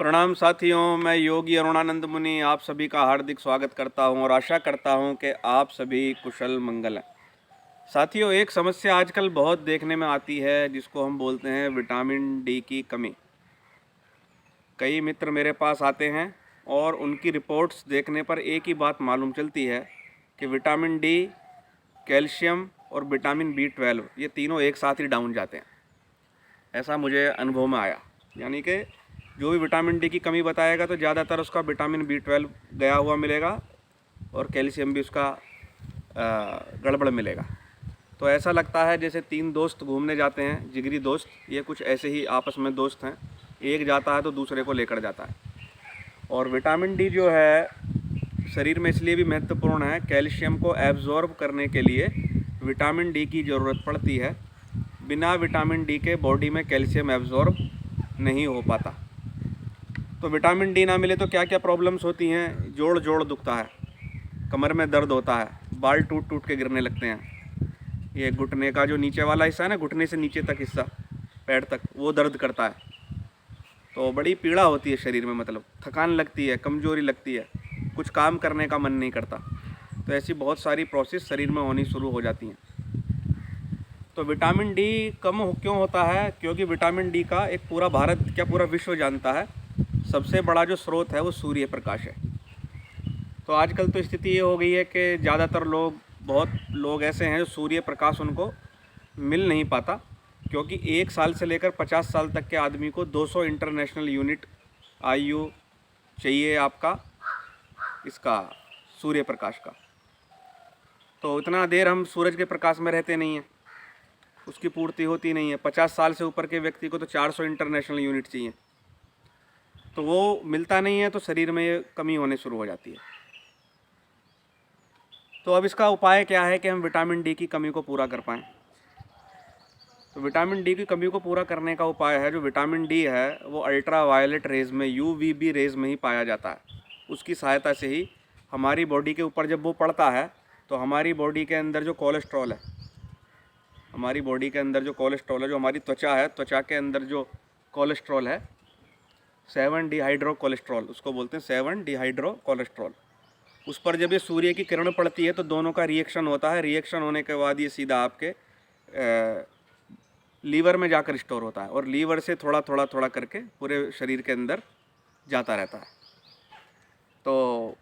प्रणाम साथियों, मैं योगी अरुणानंद मुनि आप सभी का हार्दिक स्वागत करता हूं और आशा करता हूं कि आप सभी कुशल मंगल हैं। साथियों, एक समस्या आजकल बहुत देखने में आती है जिसको हम बोलते हैं विटामिन डी की कमी। कई मित्र मेरे पास आते हैं और उनकी रिपोर्ट्स देखने पर एक ही बात मालूम चलती है कि विटामिन डी, कैल्शियम और विटामिन बी 12 ये तीनों एक साथ ही डाउन जाते हैं। ऐसा मुझे अनुभव में आया। यानी कि जो भी विटामिन डी की कमी बताएगा तो ज़्यादातर उसका विटामिन बी 12 गया हुआ मिलेगा और कैल्शियम भी उसका गड़बड़ मिलेगा। तो ऐसा लगता है जैसे तीन दोस्त घूमने जाते हैं, जिगरी दोस्त, ये कुछ ऐसे ही आपस में दोस्त हैं। एक जाता है तो दूसरे को लेकर जाता है। और विटामिन डी जो है शरीर में इसलिए भी महत्वपूर्ण है, कैल्शियम को एब्जॉर्ब करने के लिए विटामिन डी की ज़रूरत पड़ती है। बिना विटामिन डी के बॉडी में कैल्शियम एब्जॉर्ब नहीं हो पाता। तो विटामिन डी ना मिले तो क्या क्या प्रॉब्लम्स होती हैं। जोड़ जोड़ दुखता है, कमर में दर्द होता है, बाल टूट टूट के गिरने लगते हैं, ये घुटने का जो नीचे वाला हिस्सा है ना, घुटने से नीचे तक हिस्सा पैर तक, वो दर्द करता है। तो बड़ी पीड़ा होती है शरीर में, मतलब थकान लगती है, कमज़ोरी लगती है, कुछ काम करने का मन नहीं करता। तो ऐसी बहुत सारी प्रोसेस शरीर में होनी शुरू हो जाती हैं। तो विटामिन डी कम क्यों होता है? क्योंकि विटामिन डी का एक पूरा भारत क्या पूरा विश्व जानता है, सबसे बड़ा जो स्रोत है वो सूर्य प्रकाश है। तो आजकल तो स्थिति ये हो गई है कि ज़्यादातर लोग, बहुत लोग ऐसे हैं जो सूर्य प्रकाश उनको मिल नहीं पाता, क्योंकि 1 साल से लेकर 50 साल तक के आदमी को 200 इंटरनेशनल यूनिट IU चाहिए आपका, इसका सूर्य प्रकाश का। तो इतना देर हम सूरज के प्रकाश में रहते नहीं हैं, उसकी पूर्ति होती नहीं है। 50 साल से ऊपर के व्यक्ति को तो 400 इंटरनेशनल यूनिट चाहिए, तो वो मिलता नहीं है, तो शरीर में ये कमी होने शुरू हो जाती है। तो अब इसका उपाय क्या है कि हम विटामिन डी की कमी को पूरा कर पाएँ? तो विटामिन डी की कमी को पूरा करने का उपाय है, जो विटामिन डी है वो अल्ट्रा वायलेट रेज़ में, UVB रेज़ में ही पाया जाता है। उसकी सहायता से ही हमारी बॉडी के ऊपर जब वो पड़ता है तो हमारी बॉडी के अंदर जो कोलेस्ट्रॉल है, हमारी बॉडी के अंदर जो कोलेस्ट्रॉल है, जो हमारी त्वचा है, त्वचा के अंदर जो कोलेस्ट्रॉल है 7 डिहाइड्रो कोलेस्ट्रॉल, उसको बोलते हैं 7 डिहाइड्रो कोलेस्ट्रॉल। उस पर जब ये सूर्य की किरण पड़ती है तो दोनों का रिएक्शन होता है। रिएक्शन होने के बाद ये सीधा आपके लीवर में जाकर स्टोर होता है और लीवर से थोड़ा थोड़ा थोड़ा करके पूरे शरीर के अंदर जाता रहता है। तो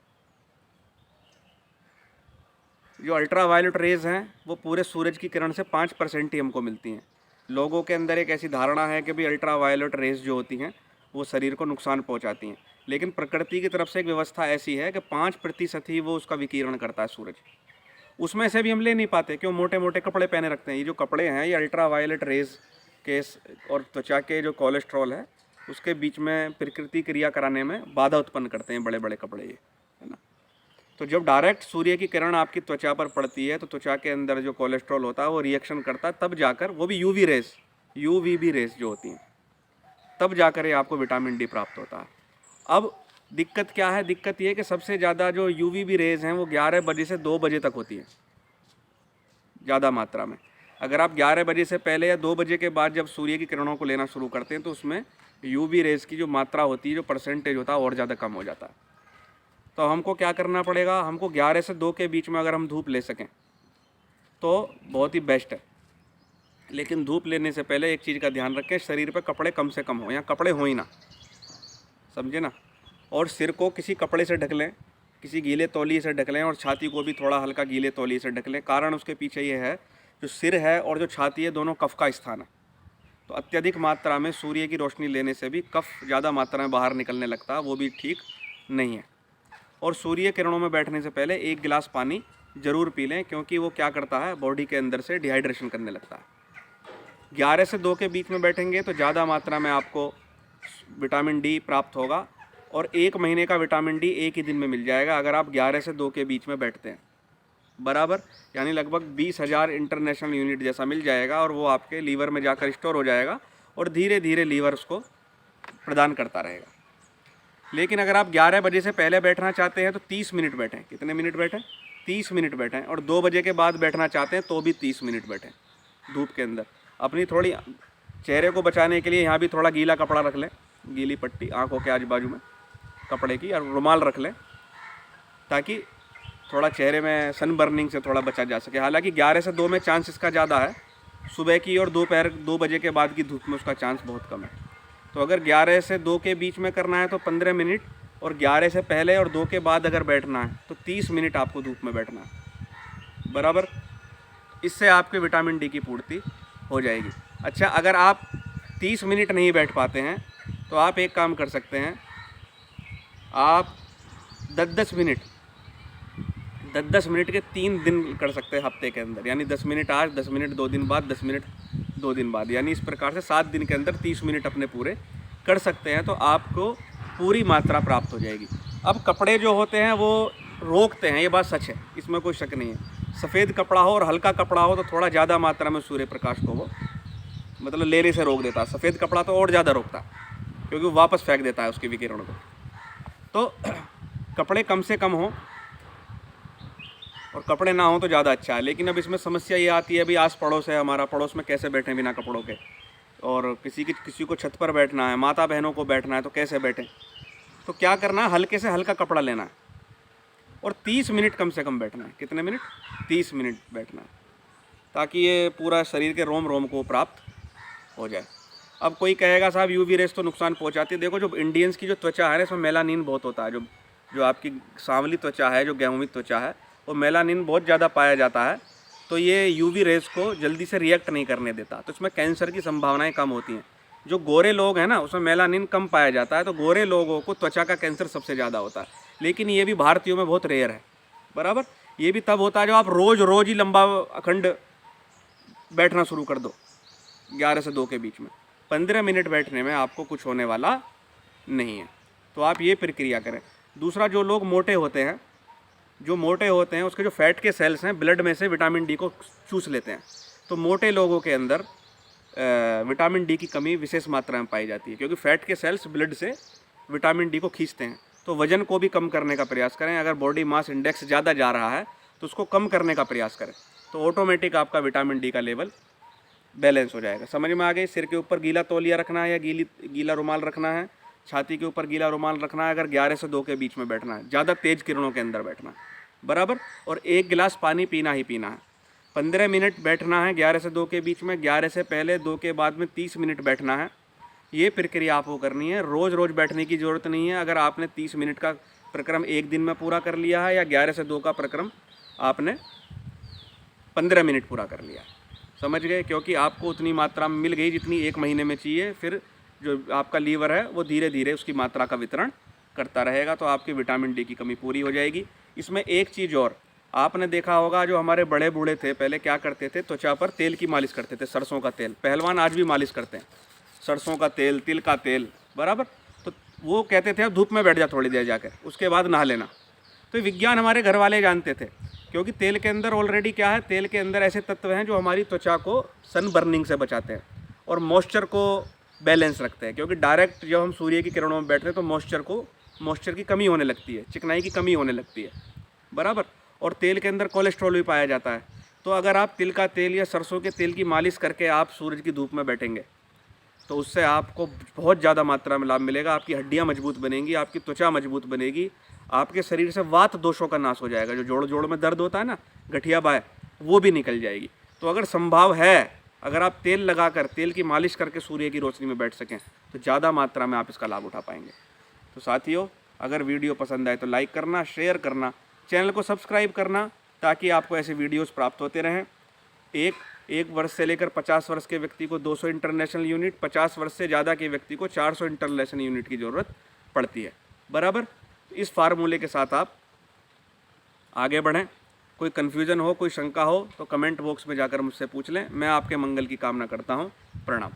जो अल्ट्रा वायलेट रेज़ हैं वो पूरे सूरज की किरण से 5% ही हमको मिलती हैं। लोगों के अंदर एक ऐसी धारणा है कि भाई अल्ट्रा वायलेट रेज़ जो होती हैं वो शरीर को नुकसान पहुंचाती हैं, लेकिन प्रकृति की तरफ से एक व्यवस्था ऐसी है कि 5% ही वो उसका विकिरण करता है सूरज। उसमें से भी हम ले नहीं पाते, क्यों? मोटे मोटे कपड़े पहने रखते हैं। ये जो कपड़े हैं ये अल्ट्रा वायलेट रेज़ के और त्वचा के जो कोलेस्ट्रॉल है उसके बीच में प्रकृति क्रिया कराने में बाधा उत्पन्न करते हैं, बड़े बड़े कपड़े ये, है ना। तो जब डायरेक्ट सूर्य की किरण आपकी त्वचा पर पड़ती है तो त्वचा के अंदर जो कोलेस्ट्रॉल होता है वो रिएक्शन करता है, तब जाकर, वो भी UV रेज़, UVB रेज़ जो होती हैं, तब जाकर ये आपको विटामिन डी प्राप्त होता है। अब दिक्कत क्या है? दिक्कत ये कि सबसे ज़्यादा जो UVB रेज़ हैं वो 11 बजे से 2 बजे तक होती हैं, ज़्यादा मात्रा में। अगर आप 11 बजे से पहले या 2 बजे के बाद जब सूर्य की किरणों को लेना शुरू करते हैं तो उसमें UV रेज़ की जो मात्रा होती है, जो परसेंटेज होता है, और ज़्यादा कम हो जाता है। तो हमको क्या करना पड़ेगा? हमको 11 से 2 के बीच में अगर हम धूप ले सकें तो बहुत ही बेस्ट है। लेकिन धूप लेने से पहले एक चीज़ का ध्यान रखें, शरीर पे कपड़े कम से कम हो, या कपड़े हो ही ना, समझे ना। और सिर को किसी कपड़े से ढक लें, किसी गीले तौलिए से ढक लें, और छाती को भी थोड़ा हल्का गीले तौलिए से ढक लें। कारण उसके पीछे ये है, जो सिर है और जो छाती है दोनों कफ का स्थान है। तो अत्यधिक मात्रा में सूर्य की रोशनी लेने से भी कफ ज़्यादा मात्रा में बाहर निकलने लगता है, वो भी ठीक नहीं है। और सूर्य किरणों में बैठने से पहले 1 गिलास पानी ज़रूर पी लें, क्योंकि वो क्या करता है, बॉडी के अंदर से डिहाइड्रेशन करने लगता है। 11 से 2 के बीच में बैठेंगे तो ज़्यादा मात्रा में आपको विटामिन डी प्राप्त होगा, और 1 महीने का विटामिन डी एक ही दिन में मिल जाएगा अगर आप 11 से 2 के बीच में बैठते हैं, बराबर। यानी लगभग 20,000 इंटरनेशनल यूनिट जैसा मिल जाएगा, और वो आपके लीवर में जाकर स्टोर हो जाएगा और धीरे धीरे लीवर उसको प्रदान करता रहेगा। लेकिन अगर आप 11 बजे से पहले बैठना चाहते हैं तो 30 मिनट बैठें। कितने मिनट बैठें? 30 मिनट बैठें। और 2 बजे के बाद बैठना चाहते हैं तो भी 30 मिनट बैठें धूप के अंदर। अपनी थोड़ी चेहरे को बचाने के लिए यहाँ भी थोड़ा गीला कपड़ा रख लें, गीली पट्टी आँखों के आजू बाजू में कपड़े की, और रुमाल रख लें ताकि थोड़ा चेहरे में सन बर्निंग से थोड़ा बचा जा सके। हालांकि 11 से 2 में चांस इसका ज़्यादा है, सुबह की और दोपहर 2 बजे के बाद की धूप में उसका चांस बहुत कम है। तो अगर 11 से 2 के बीच में करना है तो 15 मिनट, और 11 से पहले और 2 के बाद अगर बैठना है तो 30 मिनट आपको धूप में बैठना है, बराबर। इससे आपके विटामिन डी की पूर्ति हो जाएगी। अच्छा, अगर आप 30 मिनट नहीं बैठ पाते हैं तो आप एक काम कर सकते हैं, आप 10-10 मिनट के 3 दिन कर सकते हैं हफ्ते के अंदर, यानी 10 मिनट आज, 10 मिनट 2 दिन बाद, 10 मिनट 2 दिन बाद, यानी इस प्रकार से 7 दिन के अंदर 30 मिनट अपने पूरे कर सकते हैं, तो आपको पूरी मात्रा प्राप्त हो जाएगी। अब कपड़े जो होते हैं वो रोकते हैं, ये बात सच है, इसमें कोई शक नहीं है। सफ़ेद कपड़ा हो और हल्का कपड़ा हो तो थोड़ा ज़्यादा मात्रा में सूर्य प्रकाश को वो मतलब लेने से रोक देता है। सफ़ेद कपड़ा तो और ज़्यादा रोकता है क्योंकि वो वापस फेंक देता है उसके विकिरण को। तो कपड़े कम से कम हो और कपड़े ना हो तो ज़्यादा अच्छा है। लेकिन अब इसमें समस्या ये आती है, अभी आस पड़ोस है हमारा, पड़ोस में कैसे बैठें बिना कपड़ों के, और किसी को छत पर बैठना है, माता बहनों को बैठना है, तो कैसे बैठें। तो क्या करना है, हल्के से हल्का कपड़ा लेना है और 30 मिनट कम से कम बैठना है। कितने मिनट? 30 मिनट बैठना है, ताकि ये पूरा शरीर के रोम रोम को प्राप्त हो जाए। अब कोई कहेगा साहब यूवी रेस तो नुकसान पहुंचाती है। देखो, जो इंडियंस की जो त्वचा है ना, इसमें मेलानिन बहुत होता है। जो आपकी सांवली त्वचा है, जो गेहूँी त्वचा है, वो मेलानिन बहुत ज़्यादा पाया जाता है, तो ये यूवी रेस को जल्दी से रिएक्ट नहीं करने देता, तो इसमें कैंसर की संभावनाएं कम होती हैं। जो गोरे लोग हैं ना, उसमें मेलानिन कम पाया जाता है, तो गोरे लोगों को त्वचा का कैंसर सबसे ज़्यादा होता है। लेकिन ये भी भारतीयों में बहुत रेयर है, बराबर। ये भी तब होता है जब आप रोज़ ही लंबा अखंड बैठना शुरू कर दो 11 से 2 के बीच में। 15 मिनट बैठने में आपको कुछ होने वाला नहीं है, तो आप ये प्रक्रिया करें। दूसरा, जो लोग मोटे होते हैं, उसके जो फैट के सेल्स हैं ब्लड में से विटामिन डी को चूस लेते हैं, तो मोटे लोगों के अंदर विटामिन डी की कमी विशेष मात्रा में पाई जाती है, क्योंकि फैट के सेल्स ब्लड से विटामिन डी को खींचते हैं। तो वज़न को भी कम करने का प्रयास करें। अगर बॉडी मास इंडेक्स ज़्यादा जा रहा है तो उसको कम करने का प्रयास करें, तो ऑटोमेटिक आपका विटामिन डी का लेवल बैलेंस हो जाएगा। समझ में आ गई? सिर के ऊपर गीला तौलिया रखना है या गीला रुमाल रखना है, छाती के ऊपर गीला रुमाल रखना है। अगर 11 से 2 के बीच में बैठना है, ज़्यादा तेज़ किरणों के अंदर बैठना है, बराबर। और 1 गिलास पानी पीना ही पीना है। 15 मिनट बैठना है 11 से 2 के बीच में, 11 से पहले 2 के बाद में 30 मिनट बैठना है। ये प्रक्रिया आपको करनी है। रोज़ बैठने की ज़रूरत नहीं है। अगर आपने 30 मिनट का प्रक्रम एक दिन में पूरा कर लिया है, या 11 से 2 का प्रक्रम आपने 15 मिनट पूरा कर लिया, समझ गए? क्योंकि आपको उतनी मात्रा में मिल गई जितनी 1 महीने में चाहिए। फिर जो आपका लीवर है वो धीरे धीरे उसकी मात्रा का वितरण करता रहेगा, तो आपकी विटामिन डी की कमी पूरी हो जाएगी। इसमें एक चीज़ और आपने देखा होगा, जो हमारे बड़े बूढ़े थे पहले क्या करते थे, त्वचा पर तेल की मालिश करते थे, सरसों का तेल। पहलवान आज भी मालिश करते हैं, सरसों का तेल, तिल का तेल, बराबर। तो वो कहते थे अब धूप में बैठ जा थोड़ी देर जाकर, उसके बाद नहा लेना। तो विज्ञान हमारे घर वाले जानते थे, क्योंकि तेल के अंदर ऑलरेडी क्या है, तेल के अंदर ऐसे तत्व हैं जो हमारी त्वचा को सन बर्निंग से बचाते हैं और मॉइस्चर को बैलेंस रखते हैं। क्योंकि डायरेक्ट जब हम सूर्य की किरणों में बैठते हैं तो मॉइस्चर की कमी होने लगती है, चिकनाई की कमी होने लगती है, बराबर। और तेल के अंदर कोलेस्ट्रॉल भी पाया जाता है। तो अगर आप तिल का तेल या सरसों के तेल की मालिश करके आप सूरज की धूप में बैठेंगे तो उससे आपको बहुत ज़्यादा मात्रा में लाभ मिलेगा। आपकी हड्डियाँ मजबूत बनेंगी, आपकी त्वचा मजबूत बनेगी, आपके शरीर से वात दोषों का नाश हो जाएगा। जो जोड़ में दर्द होता है ना, गठिया बाय, वो भी निकल जाएगी। तो अगर संभव है, अगर आप तेल लगाकर, तेल की मालिश करके सूर्य की रोशनी में बैठ सकें तो ज़्यादा मात्रा में आप इसका लाभ उठा पाएंगे। तो साथियों, अगर वीडियो पसंद आए तो लाइक करना, शेयर करना, चैनल को सब्सक्राइब करना, ताकि आपको ऐसे वीडियोस प्राप्त होते रहें। एक वर्ष से लेकर 50 वर्ष के व्यक्ति को 200 इंटरनेशनल यूनिट, 50 वर्ष से ज़्यादा के व्यक्ति को 400 इंटरनेशनल यूनिट की ज़रूरत पड़ती है, बराबर। इस फार्मूले के साथ आप आगे बढ़ें। कोई कन्फ्यूज़न हो, कोई शंका हो तो कमेंट बॉक्स में जाकर मुझसे पूछ लें। मैं आपके मंगल की कामना करता हूँ। प्रणाम।